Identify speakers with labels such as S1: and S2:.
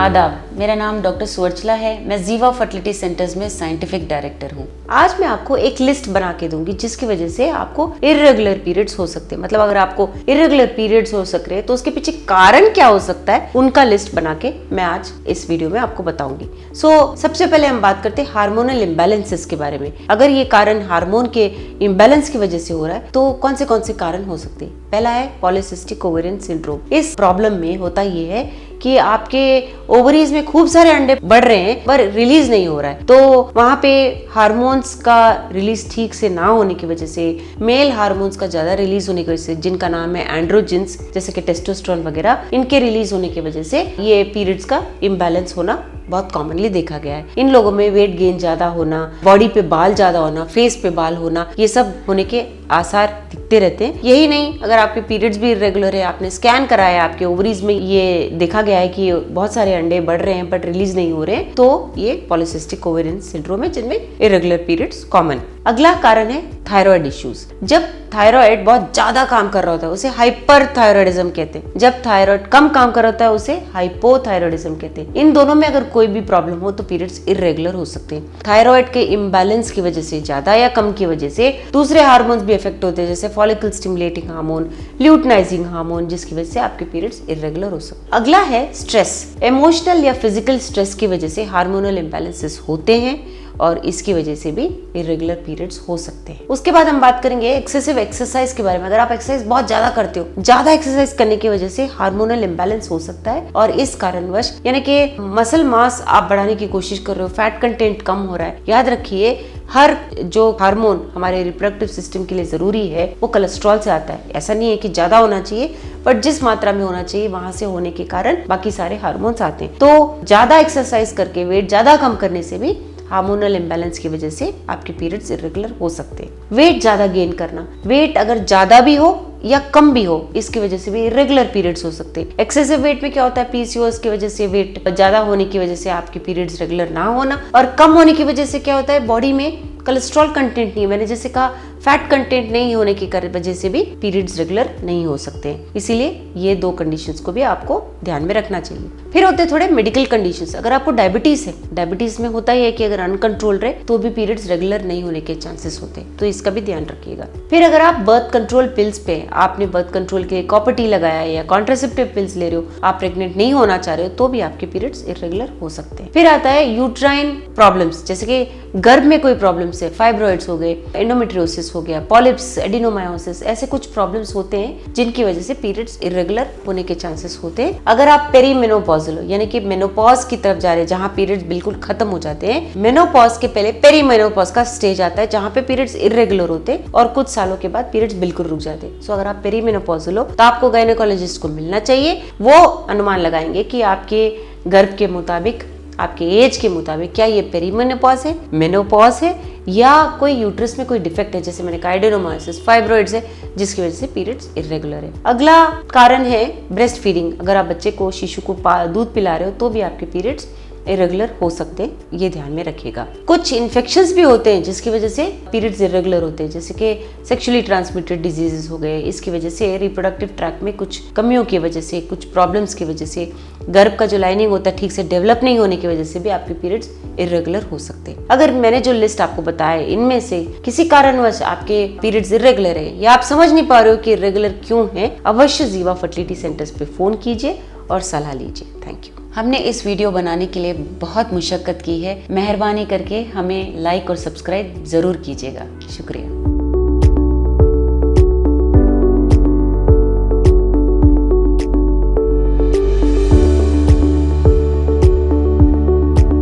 S1: आदाब, मेरा नाम डॉक्टर सुवर्चला है। मैं जीवा फर्टिलिटी सेंटर्स में साइंटिफिक डायरेक्टर हूँ। आज मैं आपको एक लिस्ट बना के दूंगी जिसकी वजह से आपको इर्रेगुलर पीरियड्स हो सकते हैं। मतलब अगर आपको इर्रेगुलर पीरियड्स हो सक रहे हैं तो उसके पीछे कारण क्या हो सकता है, उनका लिस्ट बना के मैं आज इस वीडियो में आपको बताऊंगी। सबसे पहले हम बात करते हैं हार्मोनल इम्बैलेंसेस के बारे में। अगर ये कारण हार्मोन के इम्बैलेंस की वजह से हो रहा है तो कौन से कारण हो सकते हैं। पहला है पॉलीसिस्टिक ओवेरियन सिंड्रोम। इस प्रॉब्लम में होता ये है कि आपके ओवरीज में खूब सारे अंडे बढ़ रहे हैं पर रिलीज नहीं हो रहा है, तो वहां पे हार्मोन्स का रिलीज ठीक से ना होने की वजह से, मेल हार्मोन्स का ज्यादा रिलीज होने की वजह से, जिनका नाम है एंड्रोजेंस जैसे कि टेस्टोस्टेरोन वगैरह, इनके रिलीज होने की वजह से ये पीरियड्स का इम्बैलेंस होना बहुत कॉमनली देखा गया है। इन लोगों में वेट गेन ज्यादा होना, बॉडी पे बाल ज्यादा होना, फेस पे बाल होना, ये सब होने के आसार दिखते रहते हैं। यही नहीं, अगर आपके पीरियड्स भी इरेगुलर है, आपने स्कैन कराया, आपके ओवरीज में ये देखा गया है कि बहुत सारे अंडे बढ़ रहे हैं बट रिलीज नहीं हो रहे हैं, तो ये पॉलीसिस्टिक ओवेरियन सिंड्रोम है जिनमें इरेगुलर पीरियड्स कॉमन। अगला कारण है थायराइड इश्यूज। जब थायराइड बहुत ज्यादा काम कर रहा होता है उसे हाइपरथायराइडिज्म कहते हैं। जब थायराइड कम काम कर रहा होता है उसे हाइपोथायराइडिज्म कहते हैं। इन दोनों में अगर कोई भी प्रॉब्लम हो तो पीरियड्स इरेगुलर हो सकते हैं। थायराइड के इम्बैलेंस की वजह से, ज्यादा या कम की वजह से, दूसरे हार्मोन्स भी इफेक्ट होते हैं जैसे follicle stimulating hormone, luteinising hormone, जिसकी वजह से आपके पीरियड्स इरेगुलर हो सकते हैं। अगला है स्ट्रेस। इमोशनल या फिजिकल स्ट्रेस की वजह से हार्मोनल इम्बैलेंसेस होते हैं और इसकी वजह से भी इरेगुलर पीरियड्स हो सकते हैं। उसके बाद हम बात करेंगे एक्सेसिव एक्सरसाइज के बारे में। अगर आप एक्सरसाइज बहुत ज्यादा करते हो, ज्यादा एक्सरसाइज करने की वजह से हार्मोनल इम्बैलेंस हो सकता है और इस कारणवश, यानी कि मसल मास आप बढ़ाने की कोशिश कर रहे हो, फैट कंटेंट कम हो रहा है, याद रखिए हर जो हार्मोन हमारे रिप्रोडक्टिव सिस्टम के लिए जरूरी है वो कोलेस्ट्रॉल से आता है। ऐसा नहीं है कि ज्यादा होना चाहिए, बट जिस मात्रा में होना चाहिए वहां से होने के कारण बाकी सारे हार्मोन्स आते हैं। तो ज्यादा एक्सरसाइज करके, वेट ज्यादा कम करने से भी हार्मोनल इम्बैलेंस की वजह से आपके पीरियड्स इरेगुलर हो सकते हैं। वेट ज्यादा गेन करना, वेट अगर ज्यादा भी हो या कम भी हो, इसकी वजह से भी इरेगुलर पीरियड्स हो सकते हैं। एक्सेसिव वेट में क्या होता है, पीसीओएस की वजह से, वेट ज्यादा होने की वजह से आपके पीरियड्स रेगुलर ना होना, और कम होने की वजह से क्या होता है, बॉडी में कोलेस्ट्रॉल कंटेंट नहीं, मैंने जैसे कहा फैट कंटेंट नहीं होने की वजह से भी पीरियड्स रेगुलर नहीं हो सकते। इसीलिए ये दो कंडीशंस को भी आपको ध्यान में रखना चाहिए। फिर होते हैं थोड़े मेडिकल कंडीशंस। अगर आपको डायबिटीज है, डायबिटीज में होता ही है कि अगर अनकंट्रोल्ड रहे तो भी पीरियड्स रेगुलर नहीं होने के चांसेस होते हैं, तो इसका भी ध्यान रखिएगा। फिर अगर आप बर्थ कंट्रोल पिल्स पे, आपने बर्थ कंट्रोल के लिए कॉपर-टी लगाया है या कॉन्ट्रासेप्टिव पिल्स ले रहे हो, आप प्रेग्नेंट नहीं होना चाह रहे हो, तो भी आपके पीरियड्स इरेगुलर हो सकते हैं। फिर आता है यूट्राइन प्रॉब्लम्स, जैसे कि गर्भ में कोई प्रॉब्लम्स है, फाइब्रॉइड्स हो गए, एंडोमेट्रियोसिस हो गया, पॉलिप्स, एडिनोमायोसिस, ऐसे कुछ प्रॉब्लम्स होते हैं जिनकी वजह से पीरियड्स इरेगुलर होने के चांसेस होते हैं। अगर आप पेरीमेनोपॉजल हो, यानी कि मेनोपॉज की तरफ जा रहे हैं जहां पीरियड्स बिल्कुल खत्म हो जाते हैं, मेनोपॉज के पहले पेरीमेनोपॉज का स्टेज आता है जहां पे पीरियड्स इरेगुलर होते हैं और कुछ सालों के बाद पीरियड्स बिल्कुल रुक जाते हैं। सो अगर आप पेरीमेनोपॉजल हो तो आपको गायनेकोलॉजिस्ट को मिलना चाहिए। वो अनुमान लगाएंगे कि आपके गर्भ के मुताबिक, आपके एज के मुताबिक क्या ये पेरीमेनोपॉज है, मेनोपॉज है, या कोई यूट्रस में कोई डिफेक्ट है, जैसे मैंने कहा एडेनोमायोसिस, फाइब्रॉइड्स है, जिसकी वजह से पीरियड्स इरेगुलर है। अगला कारण है ब्रेस्ट फीडिंग। अगर आप बच्चे को, शिशु को दूध पिला रहे हो तो भी आपके पीरियड्स इरेगुलर हो सकते हैं, ये ध्यान में रखिएगा। कुछ इन्फेक्शंस भी होते हैं जिसकी वजह से पीरियड्स इरेगुलर होते हैं, जैसे कि सेक्सुअली ट्रांसमिटेड डिजीजेस हो गए। इसकी वजह से रिप्रोडक्टिव ट्रैक्ट में कुछ कमियों की वजह से, कुछ प्रॉब्लम्स की वजह से, गर्भ का जो लाइनिंग होता है ठीक से डेवलप नहीं होने की वजह से भी आपके पीरियड्स इरेगुलर हो सकते हैं। अगर मैंने जो लिस्ट आपको बताया इनमें से किसी कारणवश आपके पीरियड्स इरेगुलर है या आप समझ नहीं पा रहे हो कि इरेगुलर क्यों है, अवश्य जीवा फर्टिलिटी सेंटर्स पे फोन कीजिए और सलाह लीजिए। Thank you. हमने इस वीडियो बनाने के लिए बहुत मुशक्कत की है, मेहरबानी करके हमें लाइक और सब्सक्राइब जरूर कीजिएगा। शुक्रिया।